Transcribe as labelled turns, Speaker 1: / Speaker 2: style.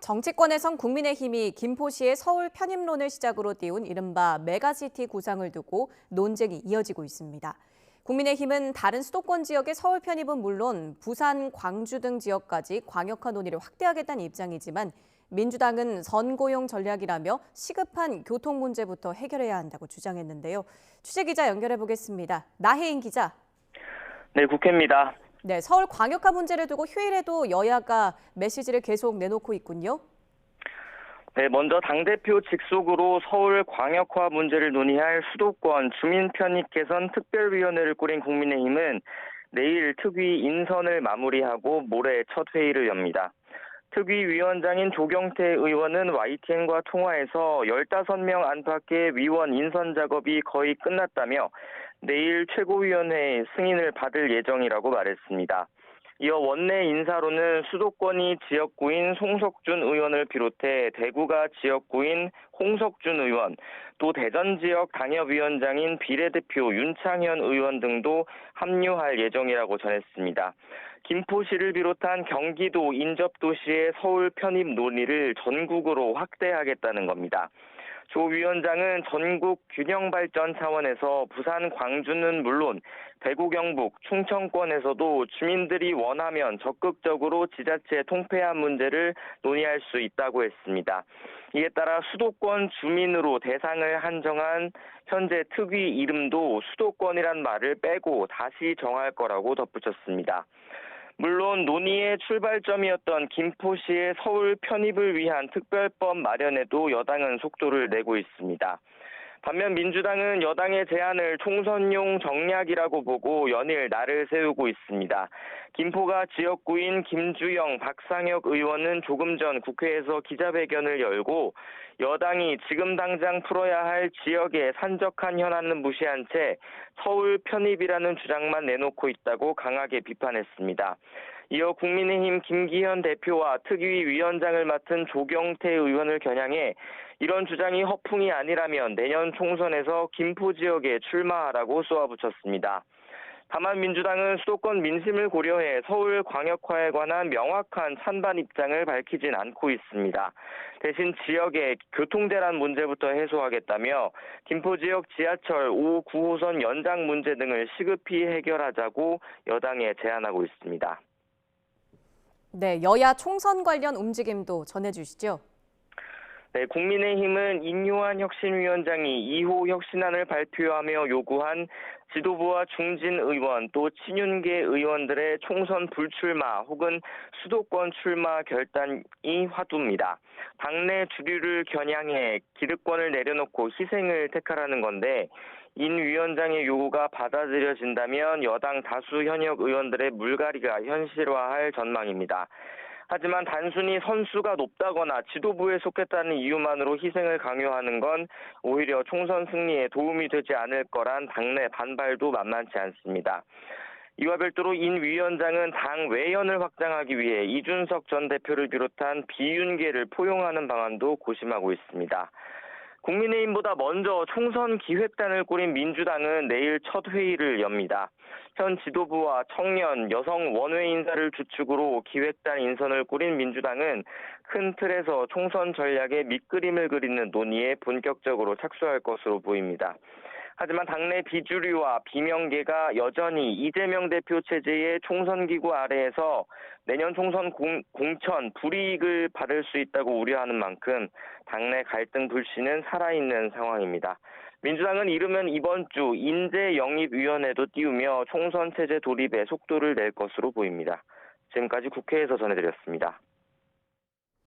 Speaker 1: 정치권에선 국민의힘이 김포시의 서울 편입론을 시작으로 띄운 이른바 메가시티 구상을 두고 논쟁이 이어지고 있습니다. 국민의힘은 다른 수도권 지역의 서울 편입은 물론 부산, 광주 등 지역까지 광역화 논의를 확대하겠다는 입장이지만 민주당은 선거용 전략이라며 시급한 교통 문제부터 해결해야 한다고 주장했는데요. 취재기자 연결해 보겠습니다. 나혜인 기자.
Speaker 2: 네, 국회입니다.
Speaker 1: 네, 서울 광역화 문제를 두고 휴일에도 여야가 메시지를 계속 내놓고 있군요.
Speaker 2: 네, 먼저 당대표 직속으로 서울 광역화 문제를 논의할 수도권 주민 편입 개선 특별위원회를 꾸린 국민의힘은 내일 특위 인선을 마무리하고 모레 첫 회의를 엽니다. 특위 위원장인 조경태 의원은 YTN과 통화에서 15명 안팎의 위원 인선 작업이 거의 끝났다며 내일 최고위원회의 승인을 받을 예정이라고 말했습니다. 이어 원내 인사로는 수도권이 지역구인 송석준 의원을 비롯해 대구가 지역구인 홍석준 의원, 또 대전 지역 당협위원장인 비례대표 윤창현 의원 등도 합류할 예정이라고 전했습니다. 김포시를 비롯한 경기도 인접도시의 서울 편입 논의를 전국으로 확대하겠다는 겁니다. 조 위원장은 전국 균형 발전 차원에서 부산, 광주는 물론 대구, 경북, 충청권에서도 주민들이 원하면 적극적으로 지자체 통폐합 문제를 논의할 수 있다고 했습니다. 이에 따라 수도권 주민으로 대상을 한정한 현재 특위 이름도 수도권이란 말을 빼고 다시 정할 거라고 덧붙였습니다. 물론 논의의 출발점이었던 김포시의 서울 편입을 위한 특별법 마련에도 여당은 속도를 내고 있습니다. 반면 민주당은 여당의 제안을 총선용 정략이라고 보고 연일 날을 세우고 있습니다. 김포가 지역구인 김주영, 박상혁 의원은 조금 전 국회에서 기자회견을 열고 여당이 지금 당장 풀어야 할 지역의 산적한 현안은 무시한 채 서울 편입이라는 주장만 내놓고 있다고 강하게 비판했습니다. 이어 국민의힘 김기현 대표와 특위 위원장을 맡은 조경태 의원을 겨냥해 이런 주장이 허풍이 아니라면 내년 총선에서 김포 지역에 출마하라고 쏘아붙였습니다. 다만 민주당은 수도권 민심을 고려해 서울 광역화에 관한 명확한 찬반 입장을 밝히진 않고 있습니다. 대신 지역의 교통대란 문제부터 해소하겠다며 김포 지역 지하철 5, 9호선 연장 문제 등을 시급히 해결하자고 여당에 제안하고 있습니다.
Speaker 1: 네, 여야 총선 관련 움직임도 전해주시죠.
Speaker 2: 네, 국민의힘은 인요한 혁신위원장이 2호 혁신안을 발표하며 요구한 지도부와 중진 의원 또 친윤계 의원들의 총선 불출마 혹은 수도권 출마 결단이 화두입니다. 당내 주류를 겨냥해 기득권을 내려놓고 희생을 택하라는 건데 인 위원장의 요구가 받아들여진다면 여당 다수 현역 의원들의 물갈이가 현실화할 전망입니다. 하지만 단순히 선수가 높다거나 지도부에 속했다는 이유만으로 희생을 강요하는 건 오히려 총선 승리에 도움이 되지 않을 거란 당내 반발도 만만치 않습니다. 이와 별도로 인 위원장은 당 외연을 확장하기 위해 이준석 전 대표를 비롯한 비윤계를 포용하는 방안도 고심하고 있습니다. 국민의힘보다 먼저 총선 기획단을 꾸린 민주당은 내일 첫 회의를 엽니다. 현 지도부와 청년, 여성 원외 인사를 주축으로 기획단 인선을 꾸린 민주당은 큰 틀에서 총선 전략의 밑그림을 그리는 논의에 본격적으로 착수할 것으로 보입니다. 하지만 당내 비주류와 비명계가 여전히 이재명 대표 체제의 총선기구 아래에서 내년 총선 공천, 불이익을 받을 수 있다고 우려하는 만큼 당내 갈등 불씨는 살아있는 상황입니다. 민주당은 이르면 이번 주 인재영입위원회도 띄우며 총선 체제 돌입에 속도를 낼 것으로 보입니다. 지금까지 국회에서 전해드렸습니다.